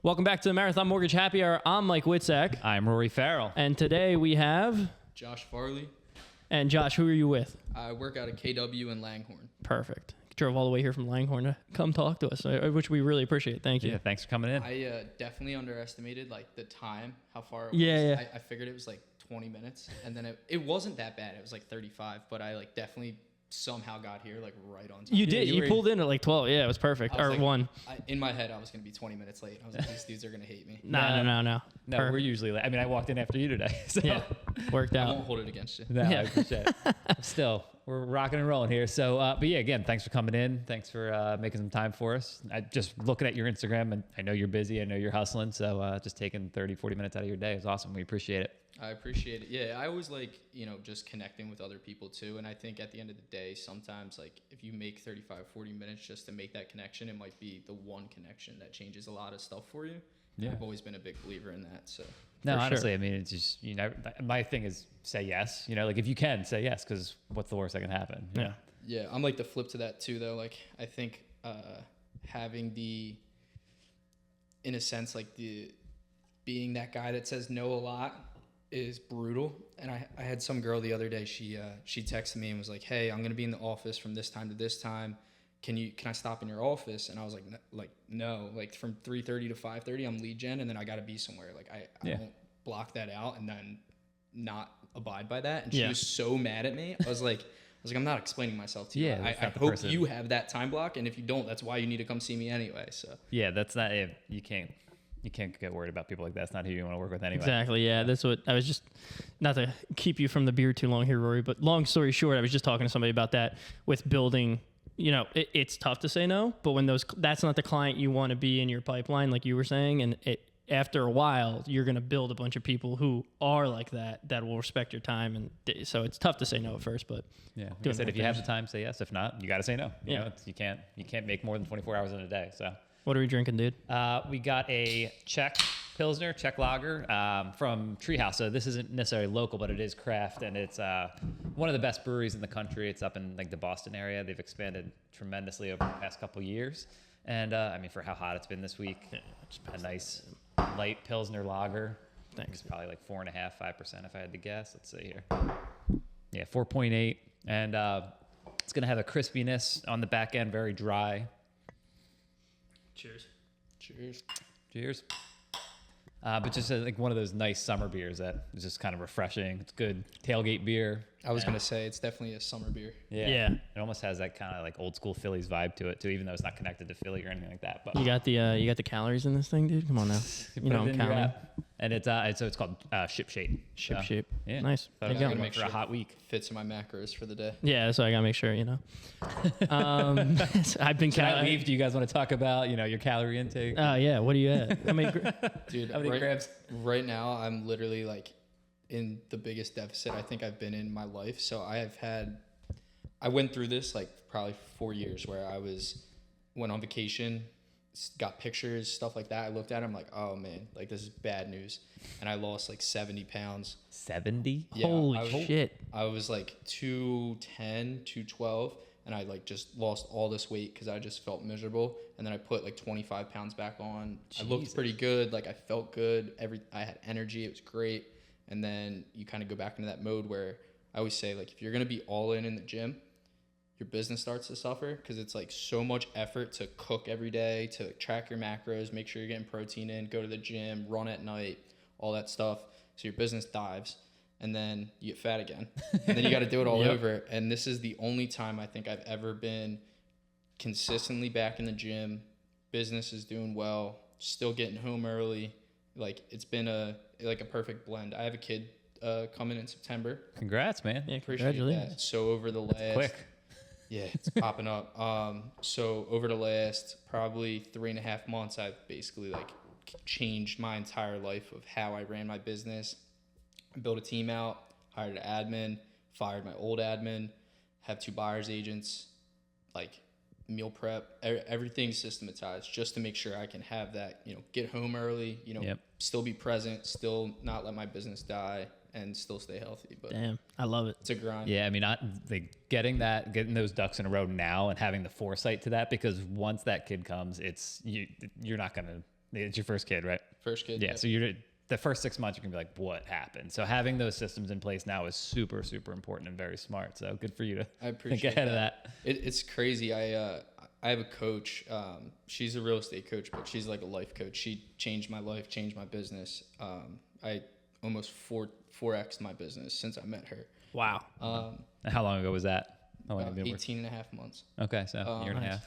Welcome back to the Marathon Mortgage Happy Hour. I'm Mike Witzak. I'm Rory Farrell. And today we have... Josh Farley. And Josh, who are you with? I work out of KW in Langhorne. Perfect. Drove all the way here from Langhorne to come talk to us, which we really appreciate. Thank you. Yeah, thanks for coming in. I definitely underestimated like the time, how far it was. Yeah. I figured it was like 20 minutes, and then it wasn't that bad. It was like 35, but I like definitely somehow got here like right on time. You did. You pulled in at like 12. Yeah, it was perfect. Was or like, 1. In my head, I was going to be 20 minutes late. I was like, these dudes are going to hate me. No. No, we're usually late. I mean, I walked in after you today. So. Yeah, worked I out. won't hold it against you. No, Yeah. I appreciate it. Still, we're rocking and rolling here. So, but yeah, again, thanks for coming in. Thanks for making some time for us. I just looking at your Instagram, and I know you're busy. I know you're hustling. So just taking 30, 40 minutes out of your day is awesome. We appreciate it. I appreciate it. Yeah, I always like, just connecting with other people too. And I think at the end of the day, sometimes like if you make 35, 40 minutes just to make that connection, it might be the one connection that changes a lot of stuff for you. Yeah. I've always been a big believer in that. So No, For honestly, sure. I mean, it's just, my thing is say yes. Like if you can, say yes, because what's the worst that can happen? Yeah. yeah, I'm like the flip to that too, though. Like I think having in a sense, like being that guy that says no a lot is brutal. And I had some girl the other day, she texted me and was like, hey, I'm going to be in the office from this time to this time. Can I stop in your office? And I was like, no, like from 3:30 to 5:30, I'm lead gen. And then I got to be somewhere. Like I won't block that out and then not abide by that. And she was so mad at me. I was like, I'm not explaining myself to you. Yeah, I hope you have that time block. And if you don't, that's why you need to come see me anyway. So Yeah, that's not it. You can't get worried about people like that. That's not who you want to work with anyway. Exactly. Yeah, that's what I was just, not to keep you from the beer too long here, Rory, but long story short, I was just talking to somebody about that with building. It's tough to say no, but when that's not the client you want to be in your pipeline, like you were saying, and after a while, you're going to build a bunch of people who are like that will respect your time. And so it's tough to say no at first, but yeah, like I said, if you have the time, say yes. If not, you got to say no. You can't make more than 24 hours in a day. So what are we drinking, dude? we got a Czech Pilsner, Czech lager from Treehouse. So this isn't necessarily local, but it is craft, and it's one of the best breweries in the country. It's up in like the Boston area. They've expanded tremendously over the past couple of years. And I mean, for how hot it's been this week, it's a nice light Pilsner lager. Thanks. It's probably like 4.5%, 5% if I had to guess. Let's see here. Yeah, 4.8. And it's going to have a crispiness on the back end, very dry. Cheers. Cheers. But just like one of those nice summer beers that is just kind of refreshing. It's good tailgate beer. I was going to say it's definitely a summer beer. Yeah. It almost has that kind of like old school Phillies vibe to it too, even though it's not connected to Philly or anything like that. But You got the calories in this thing, dude? Come on now. you You know I'm counting. And it's called Ship Shape. Ship shape. Yeah. Nice. Thought There it you was go. good for a hot week. Fits in my macros for the day. Yeah, so I gotta make sure, I've been Can I leave? Do you guys want to talk about your calorie intake? Yeah, what do you at? I mean, Dude, How many grams? right now I'm literally like in the biggest deficit I think I've been in my life. So I went through this like probably 4 years where went on vacation, got pictures, stuff like that. I looked at it, I'm like, oh man, like this is bad news. And I lost like 70 pounds. 70? Yeah, holy shit. I was like 210, 212, and I like just lost all this weight because I just felt miserable. And then I put like 25 pounds back on. I looked pretty good. Like I felt good. I had energy. It was great. And then you kind of go back into that mode where I always say, like, if you're going to be all in the gym, your business starts to suffer because it's like so much effort to cook every day, to track your macros, make sure you're getting protein in, go to the gym, run at night, all that stuff. So your business dives and then you get fat again. And then you got to do it all over. And this is the only time I think I've ever been consistently back in the gym. Business is doing well, still getting home early. Like it's been a perfect blend. I have a kid coming in September. Congrats, man. Yeah, Appreciate congratulations. that. So over the last Quick. yeah, it's popping up. So over the last probably 3.5 months, I've basically like changed my entire life of how I ran my business. I built a team out, hired an admin, fired my old admin, have 2 buyer's agents, like meal prep, everything systematized just to make sure I can have that, get home early, still be present, still not let my business die, and still stay healthy. But Damn, I love it. it's a grind. Yeah, I mean, getting those ducks in a row now and having the foresight to that, because once that kid comes, you're not gonna It's your first kid, right? First kid. Yeah. So you're the first 6 months, you're gonna be like, what happened? So having those systems in place now is super, super important and very smart. So good for you to I appreciate think ahead of that. It's crazy. I have a coach. She's a real estate coach, but she's like a life coach. She changed my life, changed my business. I almost 4x my business since I met her. Wow. And how long ago was that? How long have you been 18 and a half months. Okay, so a year and a half.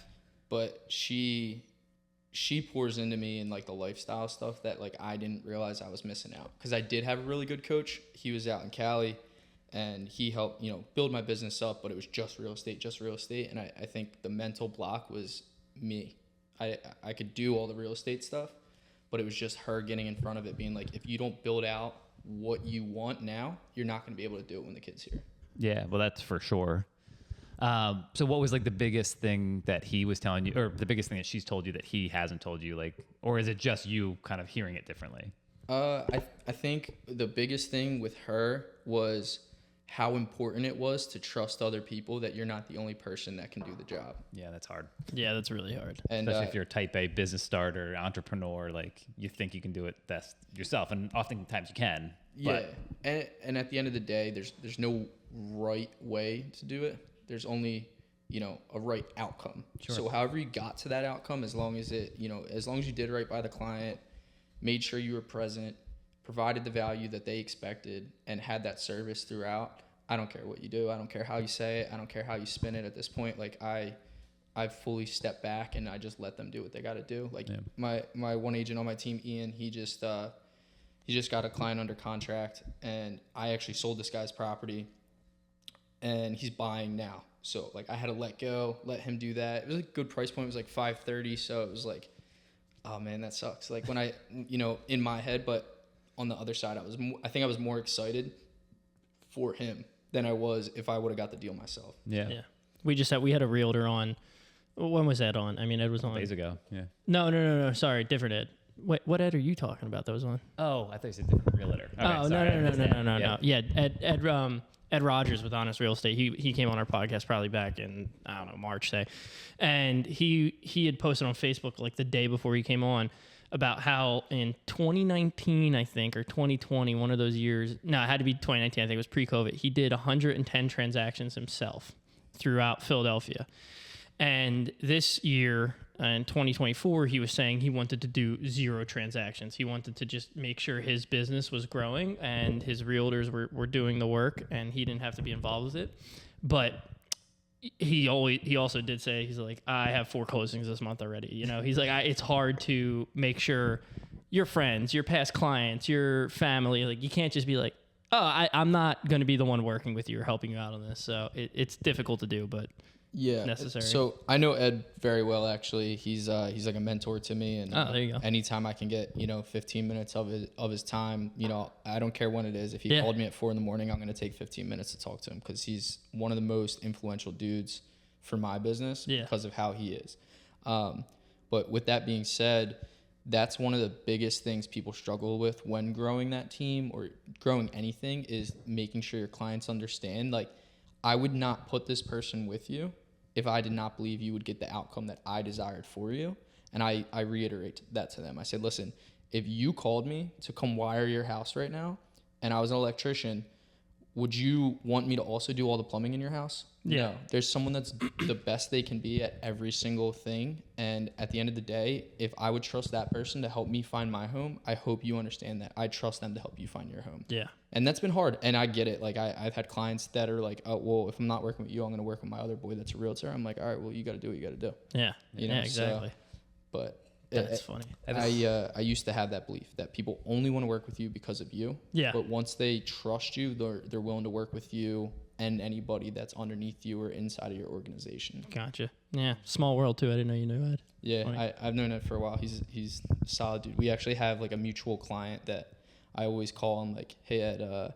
But she pours into me in like the lifestyle stuff that like I didn't realize I was missing out, because I did have a really good coach. He was out in Cali and he helped, build my business up, but it was just real estate. And I think the mental block was me. I could do all the real estate stuff, but it was just her getting in front of it, being like, if you don't build out what you want now, you're not going to be able to do it when the kid's here. Yeah, well, that's for sure. So what was like the biggest thing that he was telling you, or the biggest thing that she's told you that he hasn't told you, like, or is it just you kind of hearing it differently? I think the biggest thing with her was how important it was to trust other people, that you're not the only person that can do the job. Yeah, that's hard. Yeah, that's really hard. And especially if you're a type A business starter, entrepreneur, like you think you can do it best yourself, and oftentimes you can. Yeah, and at the end of the day, there's no right way to do it. There's only a right outcome. Sure. So however you got to that outcome, as long as you did right by the client, made sure you were present, provided the value that they expected, and had that service throughout. I don't care what you do. I don't care how you say it. I don't care how you spin it at this point. Like I've fully stepped back and I just let them do what they got to do. Like my one agent on my team, Ian, he just got a client under contract, and I actually sold this guy's property, and he's buying now. So like I had to let him do that. It was a good price point. It was like $530. So it was like, oh man, that sucks. Like when I, in my head, but on the other side, I think I was more excited for him than I was if I would have got the deal myself. Yeah. We had a realtor on. When was that on? I mean, Ed was on days ago. Yeah. No. Sorry, different Ed. Wait, what Ed are you talking about that was on? Oh, I thought you said different realtor. Okay, oh, sorry. No. Yeah, Ed Rogers with Honest Real Estate. He came on our podcast probably back in, I don't know, March, say. And he had posted on Facebook like the day before he came on about how in 2019, I think, or 2020, one of those years, no, it had to be 2019, I think it was pre-COVID, he did 110 transactions himself throughout Philadelphia. And this year, in 2024, he was saying he wanted to do 0 transactions. He wanted to just make sure his business was growing and his realtors were doing the work and he didn't have to be involved with it. But he also did say, he's like, I have 4 closings this month already. He's like, it's hard to make sure your friends, your past clients, your family, like you can't just be like, oh, I'm not going to be the one working with you or helping you out on this. So it's difficult to do, but necessary. So I know Ed very well, actually. He's like a mentor to me, and there you go. anytime I can get 15 minutes of his time, I don't care when it is. If he called me at 4 a.m, I'm going to take 15 minutes to talk to him, because he's one of the most influential dudes for my business because of how he is. But with that being said, that's one of the biggest things people struggle with when growing that team or growing anything, is making sure your clients understand, like, I would not put this person with you if I did not believe you would get the outcome that I desired for you. And I reiterate that to them. I said, listen, if you called me to come wire your house right now and I was an electrician, would you want me to also do all the plumbing in your house? Yeah. No. There's someone that's the best they can be at every single thing. And at the end of the day, if I would trust that person to help me find my home, I hope you understand that I trust them to help you find your home. Yeah. And that's been hard. And I get it. Like I've had clients that are like, oh, well, if I'm not working with you, I'm going to work with my other boy that's a realtor. I'm like, all right, well, you got to do what you got to do. Yeah. So, Exactly. but that's funny. I used to have that belief that people only want to work with you because of you. Yeah. But once they trust you, they're willing to work with you and anybody that's underneath you or inside of your organization. Gotcha. Yeah. Small world too. I didn't know you knew Ed. Yeah. I've known Ed for a while. He's a solid dude. We actually have like a mutual client that I always call him, like, hey Ed,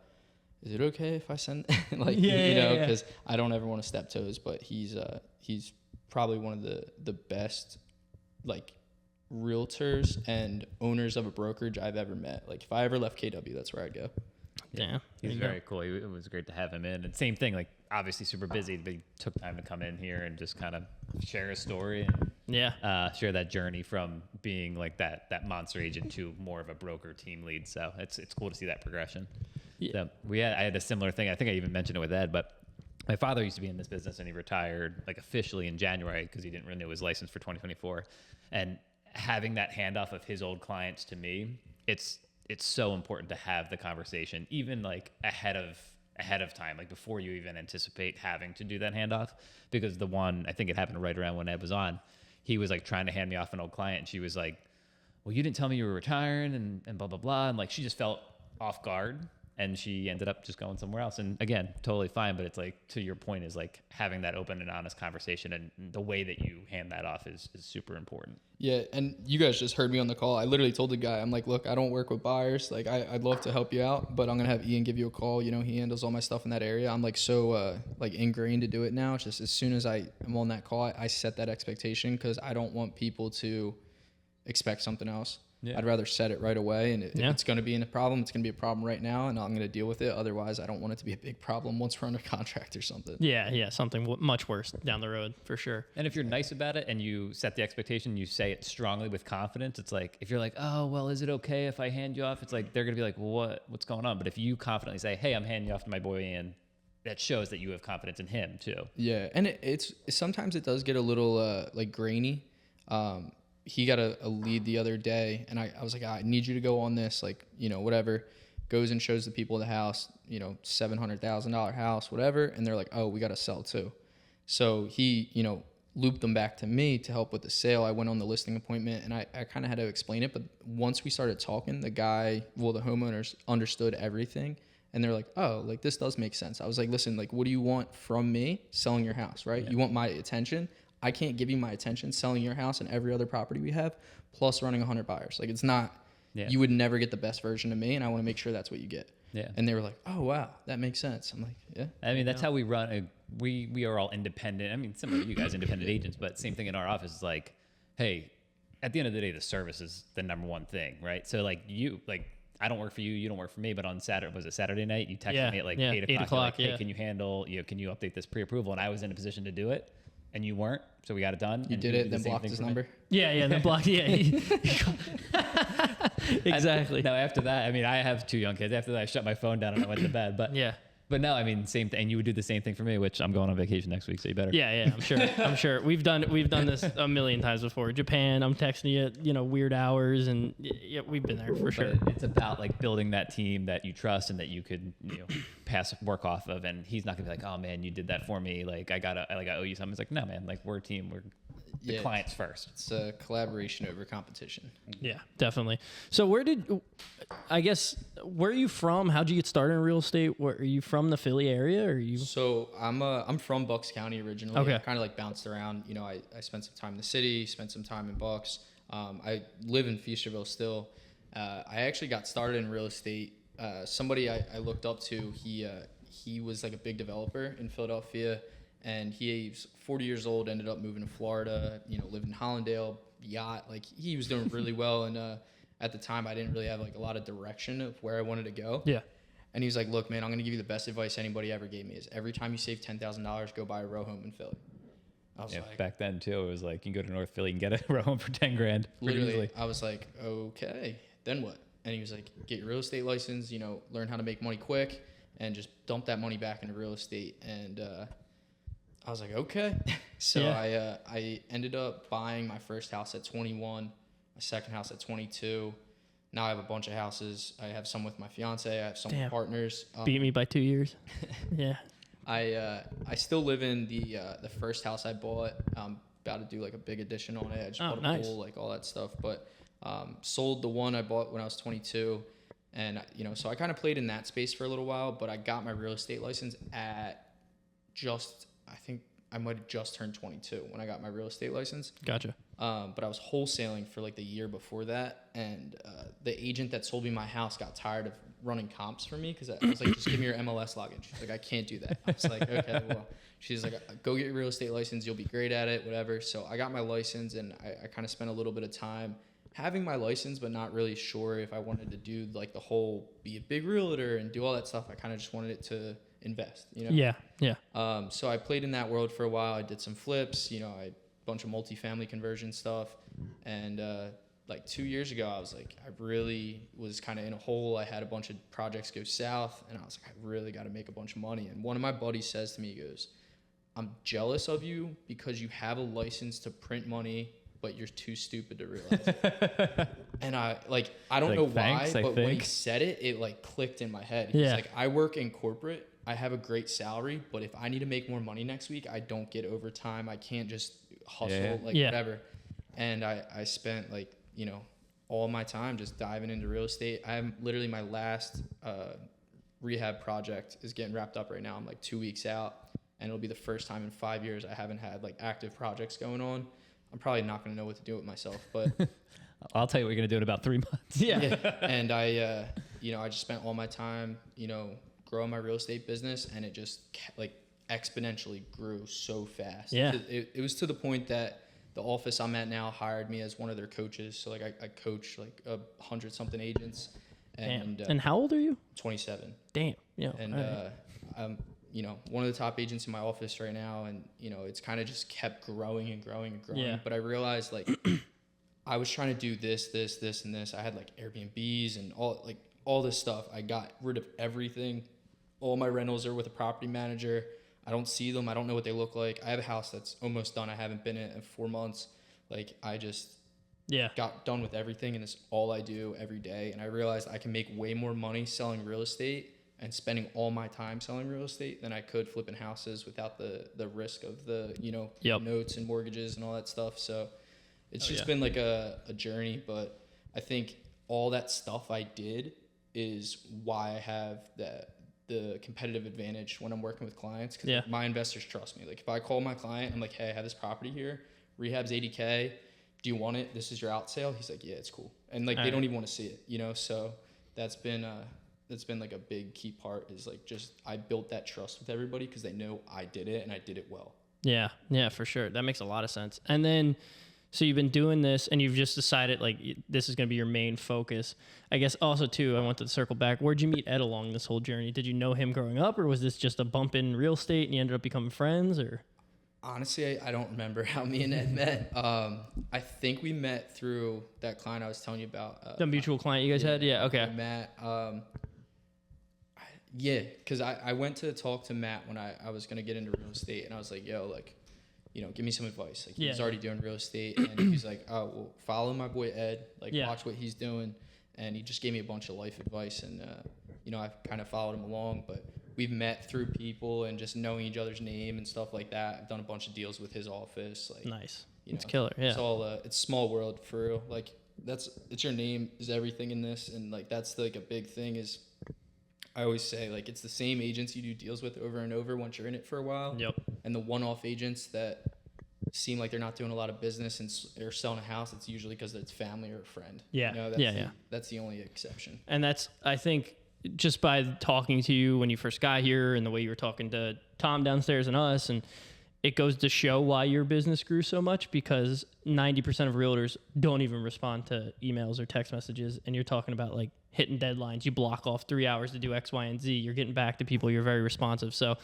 is it okay if I send because I don't ever want to step toes, but he's probably one of the best like realtors and owners of a brokerage I've ever met. Like if I ever left KW, that's where I'd go. Yeah. He's very cool. It was great to have him in. And same thing, like obviously super busy, but he took time to come in here and just kind of share his story and share that journey from being like that monster agent to more of a broker team lead. So it's cool to see that progression. Yeah. So I had a similar thing. I think I even mentioned it with Ed, but my father used to be in this business and he retired like officially in January because he didn't renew his license for 2024. And having that handoff of his old clients to me, it's so important to have the conversation, even like ahead of time, like before you even anticipate having to do that handoff. Because the one, I think it happened right around when Ed was on, he was like trying to hand me off an old client. And she was like, well, you didn't tell me you were retiring and blah, blah, blah. And like, she just felt off guard. And she ended up just going somewhere else. And again, totally fine. But it's like, to your point, is like having that open and honest conversation, and the way that you hand that off is super important. Yeah, and you guys just heard me on the call. I literally told the guy, I'm like, look, I don't work with buyers. Like, I'd love to help you out, but I'm going to have Ian give you a call. You know, he handles all my stuff in that area. I'm like so like ingrained to do it now. It's just as soon as I am on that call, I set that expectation because I don't want people to expect something else. Yeah. I'd rather set it right away, and if it's going to be in a problem, it's going to be a problem right now, and I'm going to deal with it. Otherwise, I don't want it to be a big problem once we're under contract or something. Yeah, something much worse down the road for sure. And if you're nice about it and you set the expectation, you say it strongly with confidence. It's like, if you're like, oh, well, is it okay if I hand you off? It's like, they're going to be like, what's going on? But if you confidently say, hey, I'm handing you off to my boy Ian, that shows that you have confidence in him too. Yeah, and it's sometimes it does get a little like grainy. He got a lead the other day, and I was like, I need you to go on this, like, you know, whatever. Goes and shows the people the house, you know, $700,000 house, whatever, and they're like, oh, we got to sell too. So he, you know, looped them back to me to help with the sale. I went on the listing appointment, and I kind of had to explain it, but once we started talking, the homeowners understood everything, and they're like, oh, like, this does make sense. I was like, listen, like, what do you want from me selling your house, right? Yeah. You want my attention? I can't give you my attention selling your house and every other property we have, plus running 100 buyers. Like, it's not, you would never get the best version of me, and I want to make sure that's what you get. Yeah. And they were like, oh, wow, that makes sense. I'm like, yeah. I mean, that's how we run. We are all independent. I mean, similar to you guys, independent agents, but same thing in our office. Is like, hey, at the end of the day, the service is the number one thing, right? So, like, I don't work for you, you don't work for me, but on Saturday night, you texted me at like 8 o'clock. Like, hey, can you handle, can you update this pre-approval? And I was in a position to do it. And you weren't, so we got it done. You did it, then blocked his number? Yeah, then blocked, exactly. No, after that, I mean, I have 2 young kids. After that, I shut my phone down and I went to bed. But no, I mean, same thing. And you would do the same thing for me, which I'm going on vacation next week, so you better. Yeah, I'm sure. We've done this a million times before. Japan, I'm texting you, weird hours, and we've been there for sure. But it's about like building that team that you trust and that you could, pass work off of. And he's not gonna be like, oh man, you did that for me. Like I owe you something. It's like, no man, like we're a team. We're the clients first. It's a collaboration over competition. Yeah, definitely. So where are you from? How'd you get started in real estate? Are you from the Philly area, or are you? So I'm from Bucks County originally. Okay. I kind of like bounced around. I spent some time in the city, spent some time in Bucks. I live in Feasterville still. I actually got started in real estate. Somebody I looked up to, he was like a big developer in Philadelphia. And he's 40 years old, ended up moving to Florida, lived in Hollandale, yacht. Like, he was doing really well. And at the time, I didn't really have, like, a lot of direction of where I wanted to go. Yeah. And he was like, look, man, I'm going to give you the best advice anybody ever gave me is every time you save $10,000, go buy a row home in Philly. I was like... Back then, too, it was like, you can go to North Philly and get a row home for $10,000. Literally, I was like, okay, then what? And he was like, get your real estate license, learn how to make money quick, and just dump that money back into real estate. And... I was like, okay. So I ended up buying my first house at 21, my second house at 22. Now I have a bunch of houses. I have some with my fiance. I have some with partners. Beat me by 2 years. Yeah. I still live in the first house I bought. I'm about to do like a big addition on it. I just bought a pool, like all that stuff. But sold the one I bought when I was 22. And, so I kind of played in that space for a little while. But I got my real estate license at I think I might have just turned 22 when I got my real estate license. Gotcha. But I was wholesaling for like the year before that. And the agent that sold me my house got tired of running comps for me because I was like, just give me your MLS login. She's like, I can't do that. I was like, okay, well. She's like, go get your real estate license. You'll be great at it, whatever. So I got my license, and I kind of spent a little bit of time having my license, but not really sure if I wanted to do like the whole be a big realtor and do all that stuff. I kind of just wanted it to invest, you know? Yeah. Yeah. So I played in that world for a while. I did some flips, you know, a bunch of multifamily conversion stuff. And like 2 years ago, I was like, I really was kind of in a hole. I had a bunch of projects go south, and I was like, I really got to make a bunch of money. And one of my buddies says to me, he goes, I'm jealous of you because you have a license to print money, but you're too stupid to realize it. And I don't know why, but when he said it, it like clicked in my head. He's like, I work in corporate. I have a great salary, but if I need to make more money next week, I don't get overtime. I can't just hustle, whatever. And I spent like, you know, all my time just diving into real estate. I'm literally, my last rehab project is getting wrapped up right now. I'm like 2 weeks out, and it'll be the first time in 5 years I haven't had like active projects going on. I'm probably not going to know what to do with myself, but I'll tell you what you're going to do in about 3 months. Yeah. And I, you know, I just spent all my time, you know, growing my real estate business, and it just like exponentially grew so fast. Yeah. It was to the point that the office I'm at now hired me as one of their coaches. So like I coach like 100 something agents. And, and how old are you? 27. Damn. Yeah. And, I'm, you know, one of the top agents in my office right now. And, you know, it's kind of just kept growing and growing and growing. Yeah. But I realized like I was trying to do this, and this. I had like Airbnbs and all this stuff. I got rid of everything. All my rentals are with a property manager. I don't see them. I don't know what they look like. I have a house that's almost done. I haven't been in it in 4 months. Like I just got done with everything, and it's all I do every day. And I realized I can make way more money selling real estate and spending all my time selling real estate than I could flipping houses without the risk of the, you know, notes and mortgages and all that stuff. So it's just been like a journey, but I think all that stuff I did is why I have the competitive advantage when I'm working with clients, because my investors trust me. Like if I call my client, I'm like, hey, I have this property here, rehab's 80K. Do you want it? This is your out sale. He's like, yeah, it's cool. And like, they don't even want to see it, you know? So that's been like a big key part, is like, just, I built that trust with everybody because they know I did it and I did it well. Yeah. Yeah, for sure. That makes a lot of sense. And then, so you've been doing this and you've just decided like this is going to be your main focus. I guess also too, I want to circle back. Where'd you meet Ed along this whole journey? Did you know him growing up, or was this just a bump in real estate and you ended up becoming friends, or? Honestly, I don't remember how me and Ed met. I think we met through that client I was telling you about. The mutual client you guys had? Yeah. Okay. Matt. Yeah. Cause I went to talk to Matt when I was going to get into real estate, and I was like, yo, like, you know, give me some advice. Like he was already doing real estate, and he's like, oh, well, follow my boy Ed, like watch what he's doing. And he just gave me a bunch of life advice, and, you know, I've kind of followed him along, but we've met through people and just knowing each other's name and stuff like that. I've done a bunch of deals with his office. Like, nice. It's killer. Yeah. It's all, it's small world for real. Like it's your name is everything in this. And like, that's like a big thing is, I always say, like, it's the same agents you do deals with over and over once you're in it for a while. Yep. And the one-off agents that seem like they're not doing a lot of business and they're selling a house, it's usually because it's family or a friend. Yeah. You know, that's the only exception. And that's, I think, just by talking to you when you first got here and the way you were talking to Tom downstairs and us, and it goes to show why your business grew so much, because 90% of realtors don't even respond to emails or text messages. And you're talking about like hitting deadlines. You block off 3 hours to do X, Y, and Z. You're getting back to people. You're very responsive. So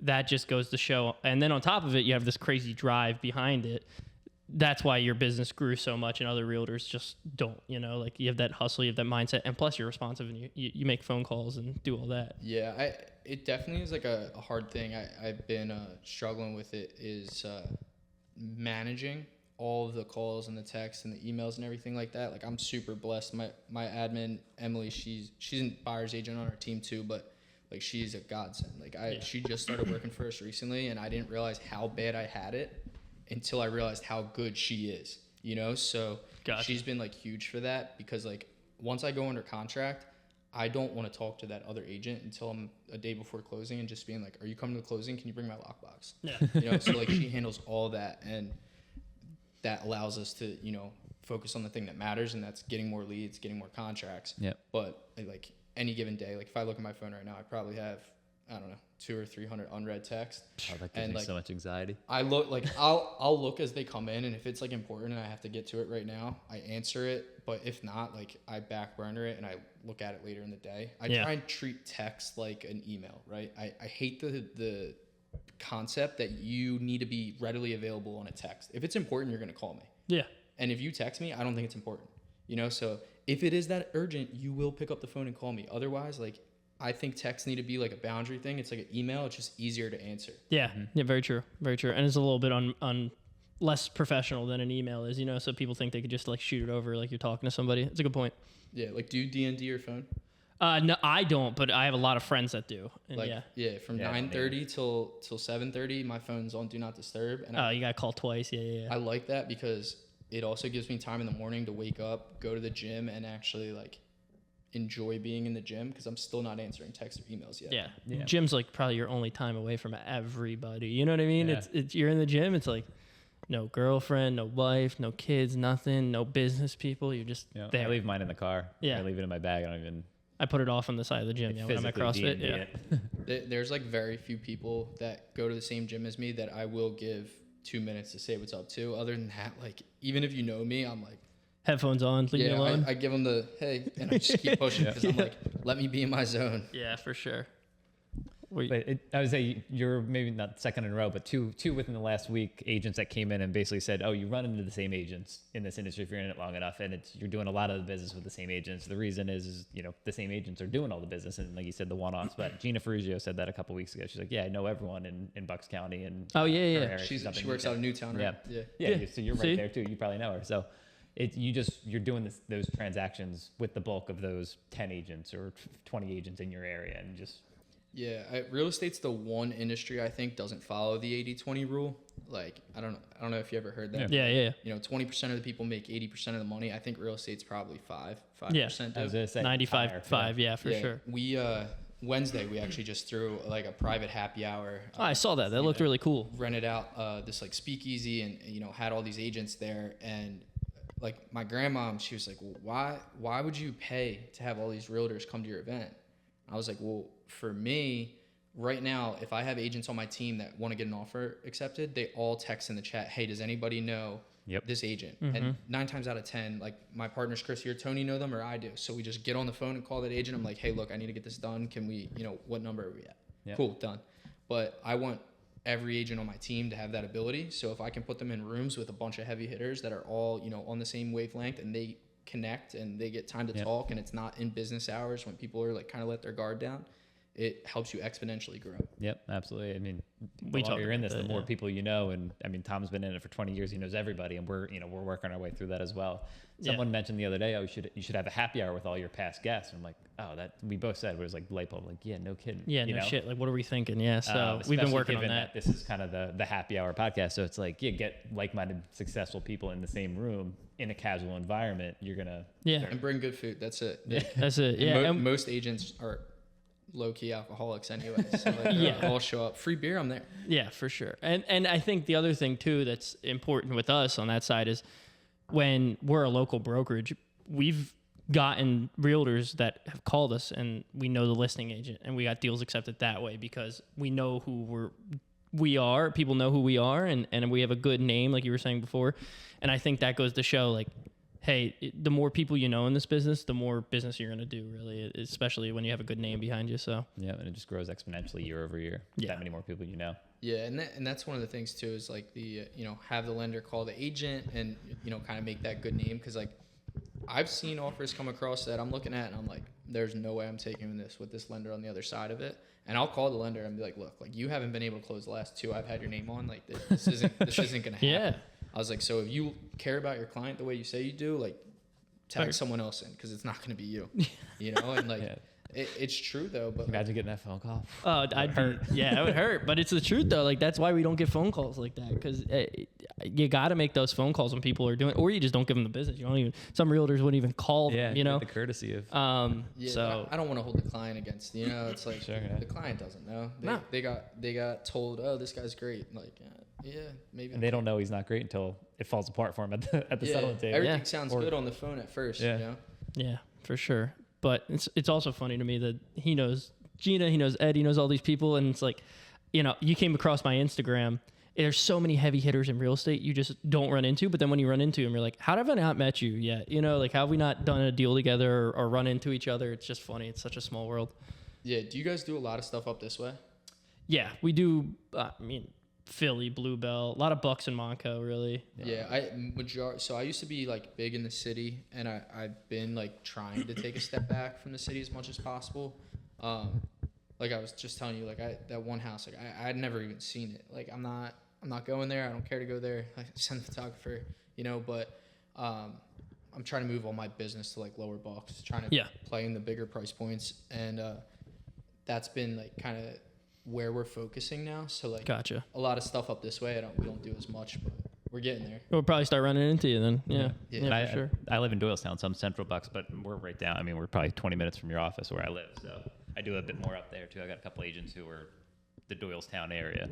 that just goes to show. And then on top of it, you have this crazy drive behind it. That's why your business grew so much, and other realtors just don't, you know, like you have that hustle, you have that mindset, and plus you're responsive and you make phone calls and do all that. Yeah, it definitely is like a hard thing. I've been struggling with it, is managing all of the calls and the texts and the emails and everything like that. Like, I'm super blessed. My admin, Emily, she's a buyer's agent on our team too, but like, she's a godsend. Like she just started working for us recently, and I didn't realize how bad I had it until I realized how good she is, you know? So she's been like huge for that, because like once I go under contract, I don't want to talk to that other agent until I'm a day before closing and just being like, are you coming to the closing? Can you bring my lockbox? Yeah. You know, so like she handles all that, and that allows us to, you know, focus on the thing that matters, and that's getting more leads, getting more contracts. Yeah. But like any given day, like if I look at my phone right now, I probably have, I don't know, 200 or 300 unread texts. Oh, that gives me like, so much anxiety. I look like I'll look as they come in, and if it's like important and I have to get to it right now, I answer it. But if not, like I back burner it and I look at it later in the day. I try and treat text like an email, right? I hate the concept that you need to be readily available on a text. If it's important, you're gonna call me. Yeah. And if you text me, I don't think it's important. You know, so if it is that urgent, you will pick up the phone and call me. Otherwise, like I think texts need to be like a boundary thing. It's like an email. It's just easier to answer. Yeah. Yeah. Very true. Very true. And it's a little bit on less professional than an email is, you know, so people think they could just like shoot it over like you're talking to somebody. It's a good point. Yeah. Like, do you D&D your phone? No, I don't, but I have a lot of friends that do. And Like, from 9:30 till 7:30, my phone's on Do Not Disturb. And you got to call twice. Yeah. I like that because it also gives me time in the morning to wake up, go to the gym, and actually like enjoy being in the gym because I'm still not answering texts or emails yet. Yeah. Gym's like probably your only time away from everybody. You know what I mean? Yeah. It's you're in the gym. It's like no girlfriend, no wife, no kids, nothing, no business people. You're just there. I leave mine in the car. Yeah. I leave it in my bag. I don't even. I put it off on the side of the gym. Yeah, when I'm at physically CrossFit. D&D it. There's like very few people that go to the same gym as me that I will give 2 minutes to say what's up to. Other than that, like even if you know me, I'm like Headphones on, leave me alone. I give them the hey, and I just keep pushing because I'm like, let me be in my zone. Yeah, for sure. But I would say you're maybe not second in a row, but two within the last week agents that came in and basically said, oh, you run into the same agents in this industry if you're in it long enough, and you're doing a lot of the business with the same agents. The reason is the same agents are doing all the business, and like you said, the one-offs. But Gina Ferrugio said that a couple weeks ago. She's like, yeah, I know everyone in Bucks County and oh yeah. area. She works out of Newtown, right? Yeah. So you're right there too. You probably know her. So you're doing those transactions with the bulk of those 10 agents or 20 agents in your area, and just. Yeah, real estate's the one industry I think doesn't follow the 80-20 rule. Like I don't know if you ever heard that. Yeah. 20% of the people make 80% of the money. I think real estate's probably 5%. Yeah, I was gonna say 95, 5. Yeah, for sure. We Wednesday we actually just threw like a private happy hour. I saw that. That looked really cool. Rented out this like speakeasy and had all these agents there, and like my grandmom, she was like, well, why would you pay to have all these realtors come to your event? I was like, well, for me, right now, if I have agents on my team that want to get an offer accepted, they all text in the chat, hey, does anybody know this agent? Mm-hmm. And 9 times out of 10, like my partners, Chrissy or Tony, know them or I do. So we just get on the phone and call that agent. I'm like, hey, look, I need to get this done. Can we, what number are we at? Yep. Cool, done. But I want every agent on my team to have that ability. So if I can put them in rooms with a bunch of heavy hitters that are all, on the same wavelength and they connect and they get time to talk and it's not in business hours when people are like kind of let their guard down, it helps you exponentially grow. Yep, absolutely. I mean, the longer you're in this, the more people you know. And I mean, Tom's been in it for 20 years. He knows everybody, and we're working our way through that as well. Someone mentioned the other day, oh, you should have a happy hour with all your past guests. And I'm like, oh, that we both said it was like light bulb. Like, yeah, no kidding. Yeah, no shit. Like, what are we thinking? Yeah, so we've been working on that. This is kind of the happy hour podcast. So it's like, get like-minded, successful people in the same room in a casual environment. You're gonna and bring good food. That's it. That's it. Yeah, most agents are low-key alcoholics anyway, so like, all show up. Free beer, I'm there. Yeah, for sure. And I think the other thing too that's important with us on that side is when we're a local brokerage, we've gotten realtors that have called us and we know the listing agent and we got deals accepted that way because we know who we are, people know who we are, and we have a good name like you were saying before. And I think that goes to show like, hey, the more people you know in this business, the more business you're going to do, really, especially when you have a good name behind you. So and it just grows exponentially year over year. That many more people you know. Yeah, and that's one of the things too is like the have the lender call the agent and kind of make that good name, because like I've seen offers come across that I'm looking at and I'm like, there's no way I'm taking this with this lender on the other side of it. And I'll call the lender and be like, look, like you haven't been able to close the last 2 I've had your name on. Like this isn't going to happen. Yeah. I was like, so if you care about your client the way you say you do, like tag someone else in, because it's not going to be you, and like it's true though. But imagine getting that phone call. Oh, I'd hurt. Yeah, it would hurt. But it's the truth though. Like that's why we don't get phone calls like that, because you got to make those phone calls when people are doing, or you just don't give them the business. You don't even. Some realtors wouldn't even call them. The courtessy of. So I don't want to hold the client against. It's like the client doesn't know. They got told, oh, this guy's great. Like. Yeah, maybe. And they don't know he's not great until it falls apart for him at the settlement table. Everything sounds good on the phone at first. Yeah, for sure. But it's also funny to me that he knows Gina, he knows Ed, he knows all these people. And it's like, you know, you came across my Instagram. There's so many heavy hitters in real estate you just don't run into. But then when you run into them, you're like, how have I not met you yet? You know, like, how have we not done a deal together or run into each other? It's just funny. It's such a small world. Yeah. Do you guys do a lot of stuff up this way? Yeah, we do. I mean, Philly, Bluebell, a lot of Bucks and Monco, really. Yeah, so I used to be like big in the city, and I've been like trying to take a step back from the city as much as possible. Like I was just telling you, like that one house, like I'd never even seen it. Like I'm not going there. I don't care to go there. I send the photographer, you know. But I'm trying to move all my business to like lower Bucks, trying to play in the bigger price points, and that's been like kind of where we're focusing now. So like, gotcha. A lot of stuff up this way, we don't do as much, but we're getting there. We'll probably start running into you then. Yeah, for sure. I live in Doylestown, so I'm Central Bucks, but we're right down. I mean, we're probably 20 minutes from your office where I live, so I do a bit more up there too. I got a couple agents who are the Doylestown area,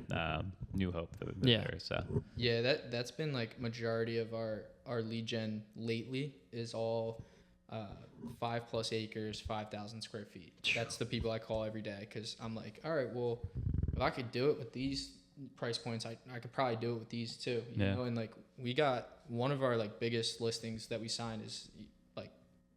New Hope, there. So that's been like majority of our lead gen lately is all 5+ acres, 5,000 square feet. That's the people I call every day because I'm like, all right, well, if I could do it with these price points, I could probably do it with these too. You know, and like we got one of our like biggest listings that we signed is like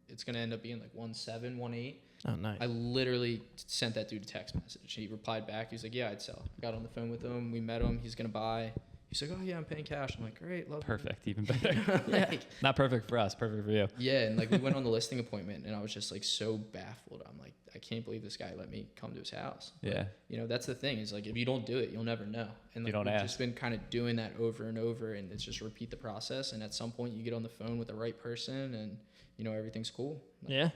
it's gonna end up being like 1.7, 1.8. Oh, nice. I literally sent that dude a text message. He replied back. He was like, yeah, I'd sell. I got on the phone with him. We met him. He's going to buy. He's like, oh, yeah, I'm paying cash. I'm like, great. Love perfect. Even better. Like, not perfect for us. Perfect for you. Yeah. And like we went on the listing appointment and I was just like so baffled. I'm like, I can't believe this guy let me come to his house. Yeah. But, you know, that's the thing is like if you don't do it, you'll never know. And like, we've just been kind of doing that over and over and it's just repeat the process. And at some point you get on the phone with the right person and, you know, everything's cool. Yeah.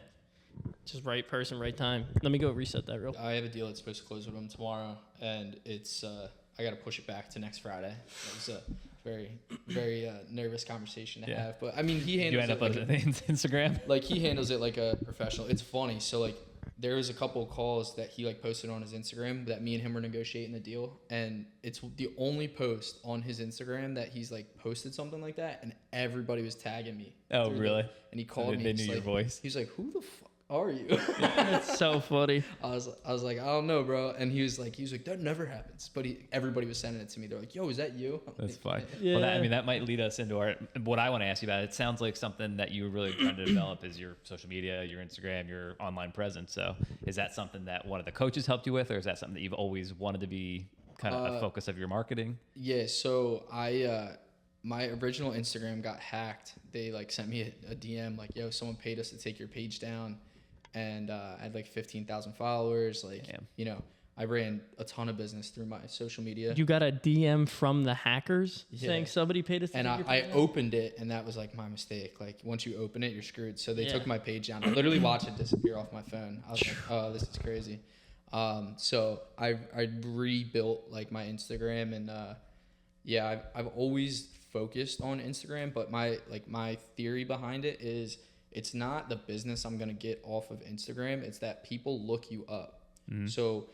Just right person, right time. Let me go reset that real quick. I have a deal that's supposed to close with him tomorrow, and it's I got to push it back to next Friday. It was a very, very nervous conversation to have. But I mean, he handles you end it up on Instagram. Like he handles it like a professional. It's funny. So like there was a couple of calls that he like posted on his Instagram that me and him were negotiating the deal, and it's the only post on his Instagram that he's like posted something like that, and everybody was tagging me. Oh, really? And he called me. They knew your voice. He's like, "Who the fuck are you?" It's so funny. I was like, I don't know, bro. And he was like, that never happens. But everybody was sending it to me. They're like, yo, is that you? That's fine. Yeah. Well, that might lead us into what I want to ask you about. It sounds like something that you're really trying to develop is your social media, your Instagram, your online presence. So is that something that one of the coaches helped you with, or is that something that you've always wanted to be kind of a focus of your marketing? Yeah. So my original Instagram got hacked. They like sent me a DM like, yo, someone paid us to take your page down. And I had like 15,000 followers. Like, you know, I ran a ton of business through my social media. You got a DM from the hackers saying somebody paid us. And I opened it, and that was like my mistake. Like once you open it, you're screwed. So they took my page down. I literally watched it disappear off my phone. I was like, oh, this is crazy. So I rebuilt like my Instagram, and I've always focused on Instagram, but my theory behind it is it's not the business I'm going to get off of Instagram. It's that people look you up. Mm-hmm. So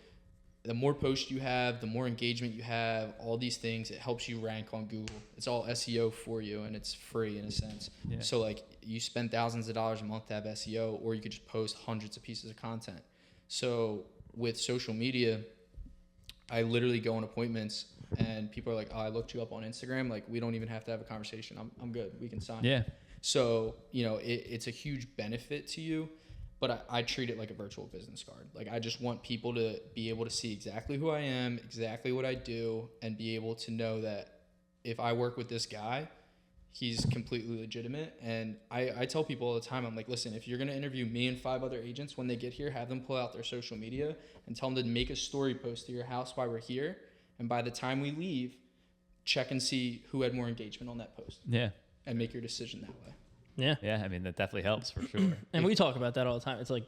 the more posts you have, the more engagement you have, all these things, it helps you rank on Google. It's all SEO for you, and it's free in a sense. Yeah. So like you spend thousands of dollars a month to have SEO, or you could just post hundreds of pieces of content. So with social media, I literally go on appointments and people are like, oh, I looked you up on Instagram. Like we don't even have to have a conversation. I'm good. We can sign. Yeah. So, you know, it's a huge benefit to you, but I treat it like a virtual business card. Like I just want people to be able to see exactly who I am, exactly what I do, and be able to know that if I work with this guy, he's completely legitimate. And I tell people all the time, I'm like, listen, if you're going to interview me and 5 other agents, when they get here, have them pull out their social media and tell them to make a story post to your house while we're here. And by the time we leave, check and see who had more engagement on that post. Yeah. And make your decision that way. Yeah. Yeah. I mean, that definitely helps for sure. And we talk about that all the time. It's like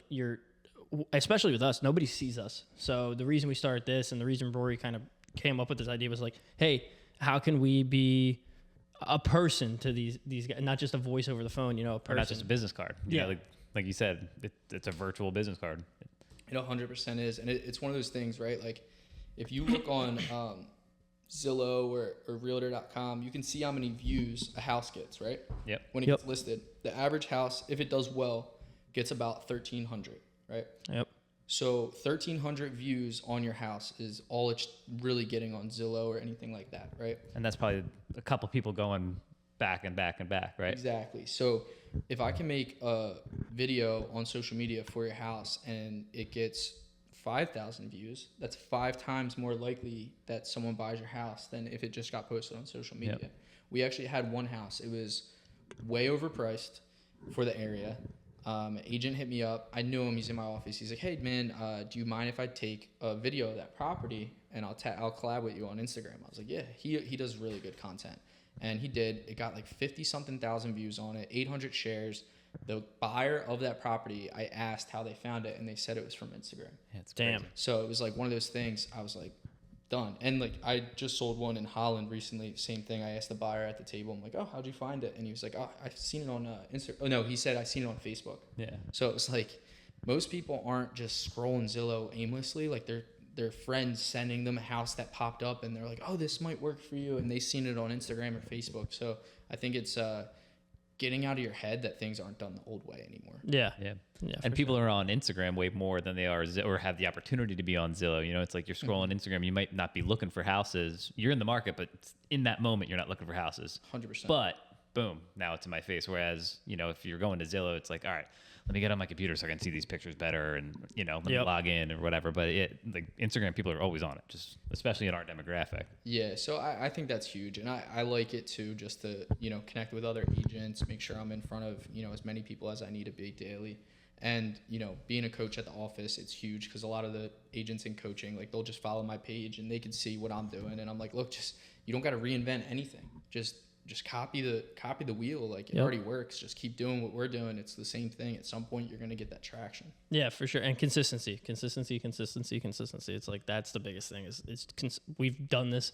especially with us, nobody sees us. So the reason we started this and the reason Rory kind of came up with this idea was like, hey, how can we be a person to these guys, not just a voice over the phone, you know, a person. Or not just a business card. You know, like you said, it's a virtual business card. It 100% is. And it's one of those things, right? Like if you look on Zillow or Realtor.com, you can see how many views a house gets, right? Yep. When it gets listed, the average house, if it does well, gets about 1,300, right? Yep. So 1,300 views on your house is all it's really getting on Zillow or anything like that, right? And that's probably a couple people going back and back and back, right? Exactly. So if I can make a video on social media for your house and it gets 5,000 views, that's 5 times more likely that someone buys your house than if it just got posted on social media. Yep. We actually had one house. It was way overpriced for the area. Agent hit me up. I knew him. He's in my office. He's like, "Hey man, do you mind if I take a video of that property and I'll collab with you on Instagram?" I was like, "Yeah." He does really good content, and he did. It got like 50 something thousand views on it, 800 shares. The buyer of that property, I asked how they found it, and they said it was from Instagram. Yeah, it's Damn. crazy. So it was like one of those things. I was like, done. And like I just sold one in Holland recently. Same thing. I asked the buyer at the table. I'm like, "Oh, how'd you find it?" And he was like, "Oh, I've seen it on Instagram." Oh no, he said I seen it on Facebook. Yeah. So it was like most people aren't just scrolling Zillow aimlessly. Like their friends sending them a house that popped up, and they're like, "Oh, this might work for you," and they seen it on Instagram or Facebook. So I think it's getting out of your head that things aren't done the old way anymore. Yeah. Yeah. Yeah. And people are on Instagram way more than they are or have the opportunity to be on Zillow. You know, it's like you're scrolling Instagram. You might not be looking for houses. You're in the market, but in that moment, you're not looking for houses. 100%. But boom, now it's in my face. Whereas, you know, if you're going to Zillow, it's like, all right, let me get on my computer so I can see these pictures better and, you know, let me log in or whatever. But like Instagram, people are always on it, just especially in our demographic. Yeah, so I think that's huge. And I like it too, just to, you know, connect with other agents, make sure I'm in front of, you know, as many people as I need to be daily. And, you know, being a coach at the office, it's huge because a lot of the agents in coaching, like they'll just follow my page and they can see what I'm doing. And I'm like, look, just, you don't got to reinvent anything. Just copy the wheel. Like it already works. Just keep doing what we're doing. It's the same thing. At some point, you're going to get that traction. Yeah, for sure. And consistency. It's like, that's the biggest thing we've done this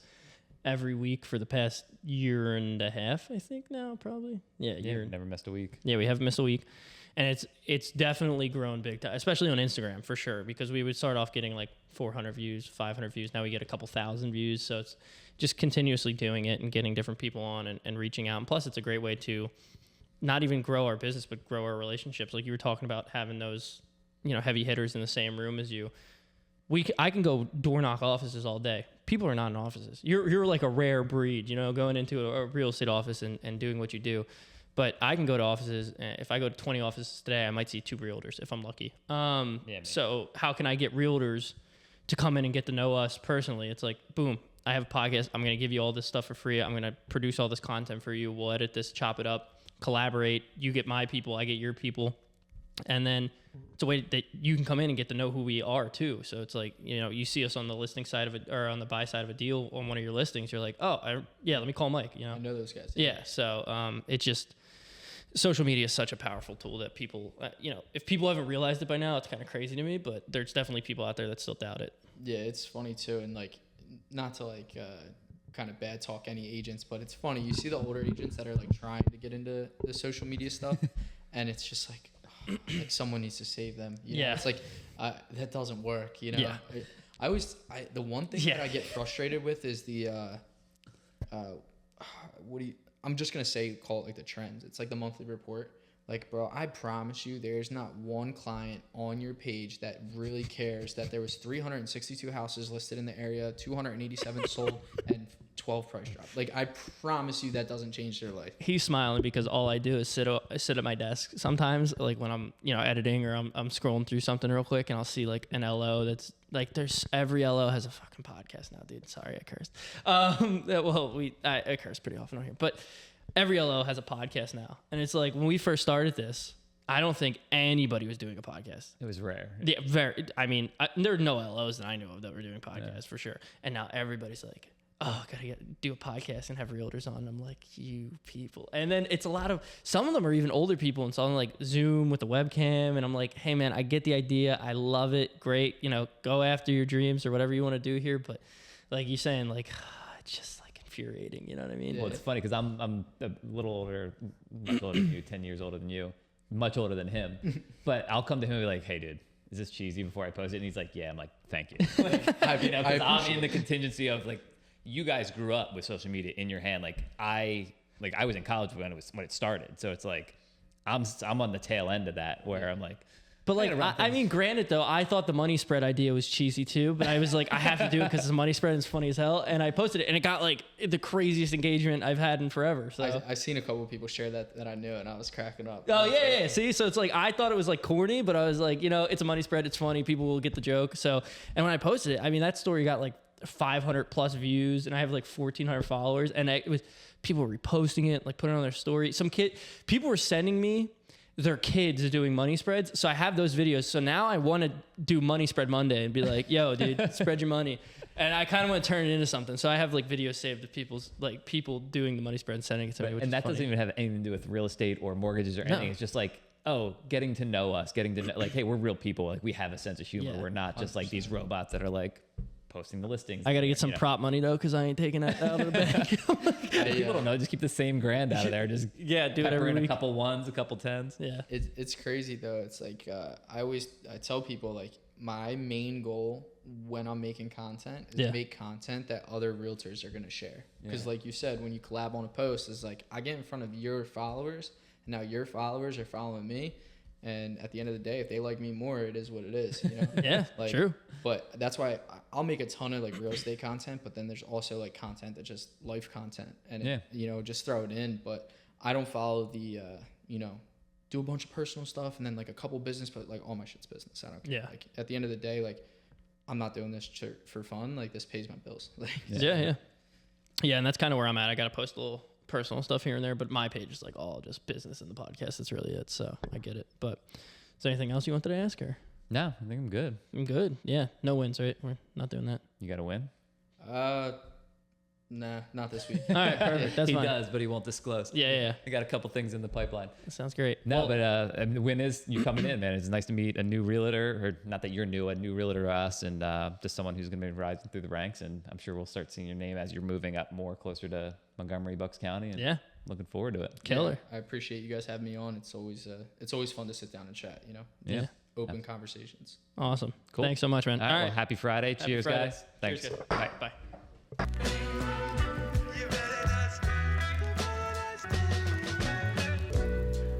every week for the past year and a half, I think now, probably. Yeah. Never missed a week. Yeah, we haven't missed a week. And it's definitely grown big time, especially on Instagram for sure, because we would start off getting like 400 views, 500 views. Now we get a couple thousand views. So it's just continuously doing it and getting different people on and reaching out. And plus, it's a great way to not even grow our business, but grow our relationships. Like you were talking about having those, you know, heavy hitters in the same room as you. I can go door knock offices all day. People are not in offices. You're like a rare breed, you know, going into a real estate office and doing what you do. But I can go to offices. If I go to 20 offices today, I might see 2 realtors if I'm lucky. So how can I get realtors to come in and get to know us personally? It's like, boom, I have a podcast. I'm going to give you all this stuff for free. I'm going to produce all this content for you. We'll edit this, chop it up, collaborate. You get my people, I get your people. And then it's a way that you can come in and get to know who we are too. So it's like, you know, you see us on the listing side of it or on the buy side of a deal on one of your listings. You're like, oh, let me call Mike. You know, I know those guys. Yeah. So it's just, social media is such a powerful tool that people, you know, if people haven't realized it by now, it's kind of crazy to me, but there's definitely people out there that still doubt it. Yeah, it's funny too. And like, not to like kind of bad talk any agents, but it's funny. You see the older agents that are like trying to get into the social media stuff, and it's just like, like someone needs to save them. You know? It's like, that doesn't work, you know? Yeah. The one thing that I get frustrated with is I'm just going to call it like the trends. It's like the monthly report. Like, bro, I promise you there's not one client on your page that really cares that there was 362 houses listed in the area, 287 sold, and 12 price dropped. Like, I promise you that doesn't change their life. He's smiling because all I do is sit at my desk sometimes, like when I'm, you know, editing or I'm scrolling through something real quick and I'll see like an LO that's like, every LO has a fucking podcast now, dude. Sorry, I cursed. I curse pretty often on here, but every LO has a podcast now. And it's like, when we first started this, I don't think anybody was doing a podcast. It was rare. Yeah, very. I mean, there are no LOs that I know of that were doing podcasts for sure. And now everybody's like, oh, gotta do a podcast and have realtors on. I'm like, you people. And then it's some of them are even older people and some like Zoom with the webcam. And I'm like, hey man, I get the idea. I love it. Great. You know, go after your dreams or whatever you want to do here. But like you're saying, like, it's just like infuriating. You know what I mean? Well, it's funny because I'm a little older, much older than you, 10 years older than you, much older than him. But I'll come to him and be like, hey dude, is this cheesy before I post it? And he's like, yeah. I'm like, thank you. You know, because I'm in the contingency of like, you guys grew up with social media in your hand. Like I was in college when it started. So it's like, I'm on the tail end of that where I'm like, But like, gotta run I mean, granted though, I thought the money spread idea was cheesy too, but I was like, I have to do it because it's a money spread and it's funny as hell. And I posted it and it got like the craziest engagement I've had in forever. So I seen a couple of people share that I knew, and I was cracking up. oh yeah. See, so it's like, I thought it was like corny, but I was like, it's a money spread. It's funny. People will get the joke. So, and when I posted it, I mean, that story got like 500 plus views and I have like 1,400 followers, and it was people were reposting it, like putting it on their story. People were sending me their kids doing money spreads. So I have those videos. So now I want to do money spread Monday and be like, yo, dude, spread your money. And I kind of want to turn it into something. So I have like videos saved of people doing the money spread and sending it to me. And that doesn't even have anything to do with real estate or mortgages or anything. No. It's just like, getting to know us, getting to know, like, hey, we're real people. Like, we have a sense of humor. Yeah, we're not just like these robots that are like posting the listings. I got to get some prop money though, because I ain't taking that out of the bank. People don't know. Just keep the same grand out of there. Just do it every in week. a couple ones, a couple tens. Yeah. It's crazy though. It's like I tell people like my main goal when I'm making content is to make content that other realtors are gonna share. Because like you said, when you collab on a post, it's like I get in front of your followers, and now your followers are following me. And at the end of the day, if they like me more, it is what it is, Yeah, like, true. But that's why I'll make a ton of like real estate content, but then there's also like content that just life content, and just throw it in. But I don't follow the do a bunch of personal stuff and then like a couple business, but like all my shit's business. I don't care. Yeah. Like at the end of the day, like I'm not doing this for fun. Like this pays my bills. Like, Yeah. And that's kind of where I'm at. I got to post a little personal stuff here and there, but my page is like all just business and the podcast. That's really it. So I get it. But is there anything else you wanted to ask her? No, I think I'm good. I'm good. Yeah. No wins, right? We're not doing that. You got to win? Nah, not this week. All right. Perfect. That's he fine. does, but he won't disclose. Yeah. I got a couple things in the pipeline. That sounds great. No, but I mean, the win is you coming in, man. It's nice to meet a new realtor, or not that you're new, a new realtor to us, and just someone who's going to be rising through the ranks. And I'm sure we'll start seeing your name as you're moving up more closer to Montgomery, Bucks County. And looking forward to it. Killer. Yeah, I appreciate you guys having me on. It's always fun to sit down and chat. Yeah. Open conversations. Awesome. Cool. Thanks so much, man. All right. Well, happy Friday. Cheers, Friday. guys. Thanks. Cheers, guys. Bye. Bye.